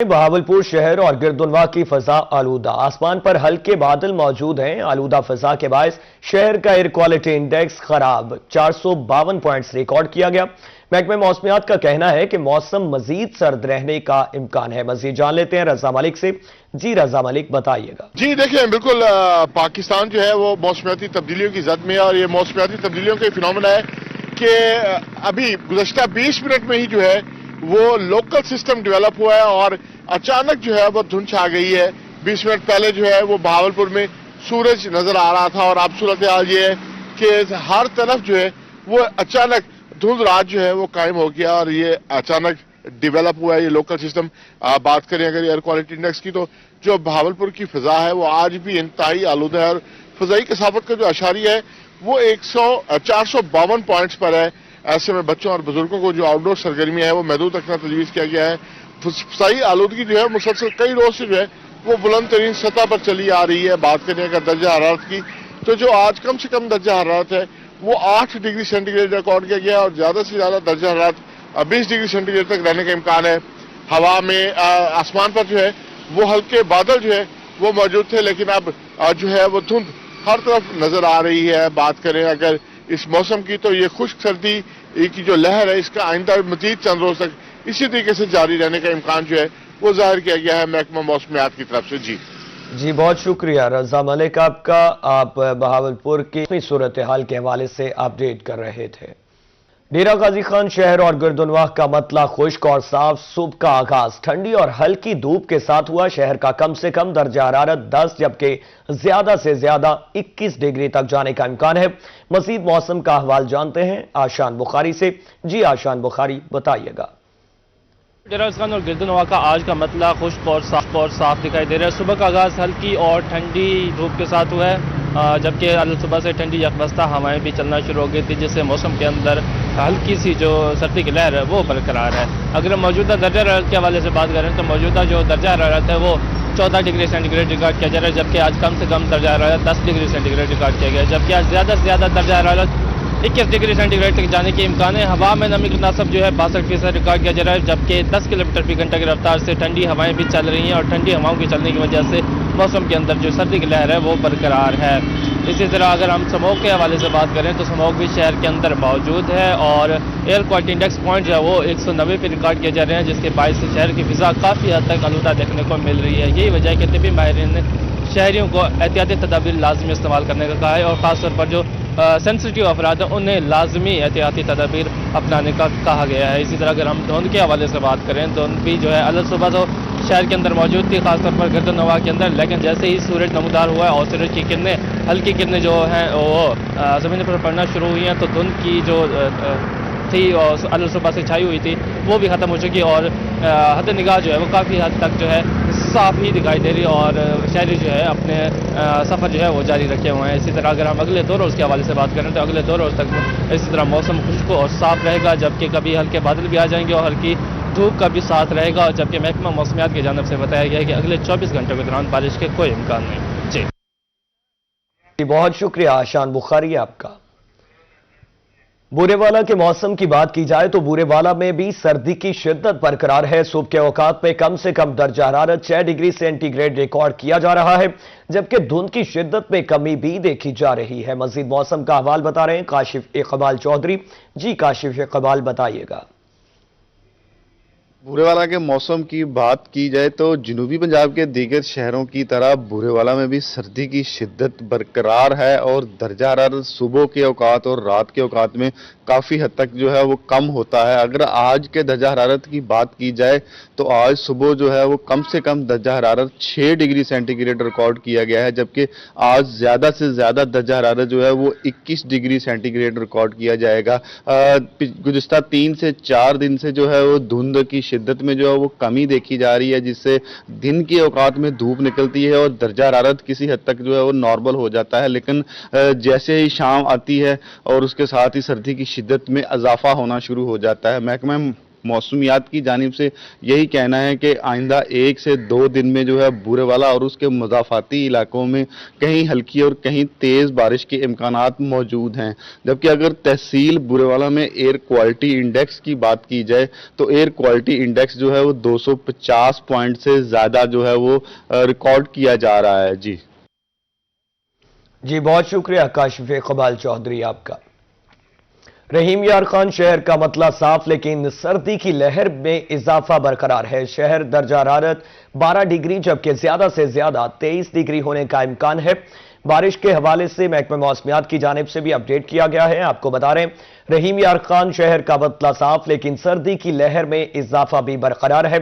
बहावलपुर शहर और गिरदुनवा की फजा आलूदा। आसमान पर हल्के बादल मौजूद हैं। आलूदा फजा के बायस शहर का एयर क्वालिटी इंडेक्स खराब 452 पॉइंट्स रिकॉर्ड किया गया। महकमे मौसमियात का कहना है कि मौसम मजीद सर्द रहने का इम्कान है। मजीद जान लेते हैं रजा मलिक से। जी रजा मलिक, बताइएगा। जी देखिए, बिल्कुल पाकिस्तान जो है वो मौसमियाती तब्दीलियों की जद में है और ये मौसमियाती तब्दीलियों का फिनोमेना है कि अभी गुज़श्ता 20 मिनट में ही जो है वो लोकल सिस्टम डेवलप हुआ है और अचानक जो है वो धुंध छा गई है। 20 मिनट पहले जो है वो बहावलपुर में सूरज नजर आ रहा था और अब सूरत हाल ये है कि हर तरफ जो है वो अचानक धुंध रात जो है वो कायम हो गया और ये अचानक डेवलप हुआ है ये लोकल सिस्टम। बात करें अगर एयर क्वालिटी इंडेक्स की, तो जो बहावलपुर की फिजा है वो आज भी इंतहाई आलूदा है और फिजाई कसाफत का जो अशारिया है वो 452 पॉइंट्स पर है। ऐसे में बच्चों और बुजुर्गों को जो आउटडोर सरगर्मियां है वो महदूद रखना तजवीज़ किया गया है। फिजाई आलूदगी जो है मुसलसल कई रोज से जो है वो बुलंद तरीन सतह पर चली आ रही है। बात करें अगर दर्जा हरारत की, तो जो आज कम से कम दर्जा हरारत है वो 8 डिग्री सेंटीग्रेड रिकॉर्ड किया गया और ज्यादा से ज्यादा दर्जा हरारत 20 डिग्री सेंटीग्रेड तक रहने का इम्कान है। हवा में आसमान पर जो है वो हल्के बादल जो है वो मौजूद थे, लेकिन अब जो है वो धुंध हर तरफ नजर आ रही है। बात करें अगर इस मौसम की, तो ये खुश्क सर्दी की जो लहर है इसका आइंदा मजीद चंद रोज तक इसी तरीके से जारी रहने का इम्कान जो है वो जाहिर किया गया है महकमा मौसमियात की तरफ से। जी बहुत शुक्रिया रजा मलिक आपका। आप बहावलपुर की सूरत हाल के हवाले से अपडेट कर रहे थे। डेरा गाजी खान शहर और गिरदुनवाह का मतला खुश्क और साफ। सुबह का आगाज ठंडी और हल्की धूप के साथ हुआ। शहर का कम से कम दर्जा हरारत 10 जबकि ज्यादा से ज्यादा 21 डिग्री तक जाने का इम्कान है। मजीद मौसम का अहवाल जानते हैं आशान बुखारी से। जी आशान बुखारी, बताइएगा। डेरा गाजी खान और गिरदुनवा का आज का मतला खुश्क और साफ दिखाई दे रहा है। सुबह का आगाज हल्की और ठंडी धूप के साथ हुआ है, जबकि सुबह से ठंडी यकबस्ता हवाएं भी चलना शुरू हो गई थी, जिससे मौसम के अंदर हल्की सी जो सर्दी की लहर है वो बरकरार है। अगर हम मौजूदा दर्जा हरारत के हवाले से बात करें तो मौजूदा जो दर्जा हरारत है वो 14 डिग्री सेंटीग्रेड रिकॉर्ड किया जा रहा है, जबकि आज कम से कम दर्जा हरारत 10 डिग्री सेंटीग्रेड रिकॉर्ड किया गया है, जबकि आज ज़्यादा से ज़्यादा दर्जा हरारत 21 डिग्री सेंटीग्रेड तक जाने के इम्कान है। हवा में नमी का तनासब जो है 62% रिकॉर्ड किया जा रहा है, जबकि 10 किलोमीटर फी घंटा की रफ्तार से ठंडी हवाएं भी चल रही हैं और ठंडी हवाओं के चलने की वजह से मौसम के अंदर जो सर्दी की लहर है वो बरकरार है। इसी तरह अगर हम स्मोक के हवाले से बात करें तो स्मोक भी शहर के अंदर मौजूद है और एयर क्वालिटी इंडेक्स पॉइंट जो है वो 190 पे रिकॉर्ड किए जा रहे हैं, जिसके बायस से शहर की फिजा काफ़ी हद तक आलूदा देखने को मिल रही है। यही वजह है कि तिब्बी माहिरीन ने शहरियों को एहतियाती तदाबीर लाजमी इस्तेमाल करने का कहा है और ख़ासतौर पर जो सेंसिटिव अफराद हैं उन्हें लाजमी एहतियाती तदाबीर अपनाने का कहा गया है। इसी तरह अगर हम धुंध के हवाले से बात करें तो धुंध भी जो है अलग सुबह तो शहर के अंदर मौजूद थी, खासतौर पर गिरदुनवा के अंदर, लेकिन जैसे ही सूरज नमूदार हुआ है और सूरज की किरणें हल्की किरणें जो हैं वो ज़मीन पर पड़ना शुरू हुई हैं, तो धुंध की जो थी और अलग सुबह से छाई हुई थी वो भी ख़त्म हो चुकी और हद निगाह जो है वो काफ़ी हद तक जो है साफ ही दिखाई दे रही है और शहरी जो है अपने सफ़र जो है वो जारी रखे हुए हैं। इसी तरह अगर हम अगले 2 रोज़ के हवाले से बात करें तो अगले 2 रोज़ तक इसी तरह मौसम खुश्क और साफ रहेगा, जबकि कभी हल्के बादल भी आ जाएंगे और हल्की धूप का भी साथ रहेगा, जबकि महकमा मौसमियात की जानिब से बताया गया है कि अगले 24 घंटों के दौरान बारिश के कोई इम्कान नहीं। जी बहुत शुक्रिया आशान बुखारी आपका। बूरेवाला के मौसम की बात की जाए तो बूरेवाला में भी सर्दी की शिद्दत बरकरार है। सुबह के औकात में कम से कम दर्जा हरारत 6 डिग्री सेंटीग्रेड रिकॉर्ड किया जा रहा है, जबकि धुंध की शिद्दत में कमी भी देखी जा रही है। मजीद मौसम का अहवाल बता रहे हैं काशिफ इकबाल चौधरी। जी काशिफ इकबाल, बताइएगा। बूरेवाला के मौसम की बात की जाए तो जनूबी पंजाब के दीगर शहरों की तरह बूरेवाला में भी सर्दी की शिद्दत बरकरार है और दर्जा हरारत सुबह के औकात और रात के औकात में काफ़ी हद तक जो है वो कम होता है। अगर आज के दर्जा हरारत की बात की जाए तो आज सुबह जो है वो कम से कम दर्जा हरारत 6 डिग्री सेंटीग्रेड रिकॉर्ड किया गया है, जबकि आज ज़्यादा से ज़्यादा दर्जा हरारत जो है वो 21 डिग्री सेंटीग्रेड रिकॉर्ड किया जाएगा। गुज़िश्ता 3 से 4 दिन से जो है वो धुंध की शिद्दत में जो है वो कमी देखी जा रही है, जिससे दिन के औकात में धूप निकलती है और दर्जा हरारत किसी हद तक जो है वो नॉर्मल हो जाता है, लेकिन जैसे ही शाम आती है और उसके साथ ही सर्दी की शिद्दत में इजाफा होना शुरू हो जाता है। महकमा मौसमियात की जानिब से यही कहना है कि आइंदा 1 से 2 दिन में जो है बूरेवाला और उसके मुज़ाफ़ाती इलाकों में कहीं हल्की और कहीं तेज़ बारिश के इम्कानात मौजूद हैं। जबकि अगर तहसील बूरेवाला में एयर क्वालिटी इंडेक्स की बात की जाए तो एयर क्वालिटी इंडेक्स जो है वो 250 पॉइंट से ज़्यादा जो है वो रिकॉर्ड किया जा रहा है। जी बहुत शुक्रिया काशिफ इकबाल चौधरी आपका। रहीम यार खान शहर का मतला साफ, लेकिन सर्दी की लहर में इजाफा बरकरार है। शहर दर्जा हरारत 12 डिग्री जबकि ज्यादा से ज्यादा 23 डिग्री होने का इम्कान है। बारिश के हवाले से महकमे मौसमियात की जानिब से भी अपडेट किया गया है। आपको बता रहे हैं रहीम यार खान शहर का मतला साफ, लेकिन सर्दी की लहर में इजाफा भी बरकरार है।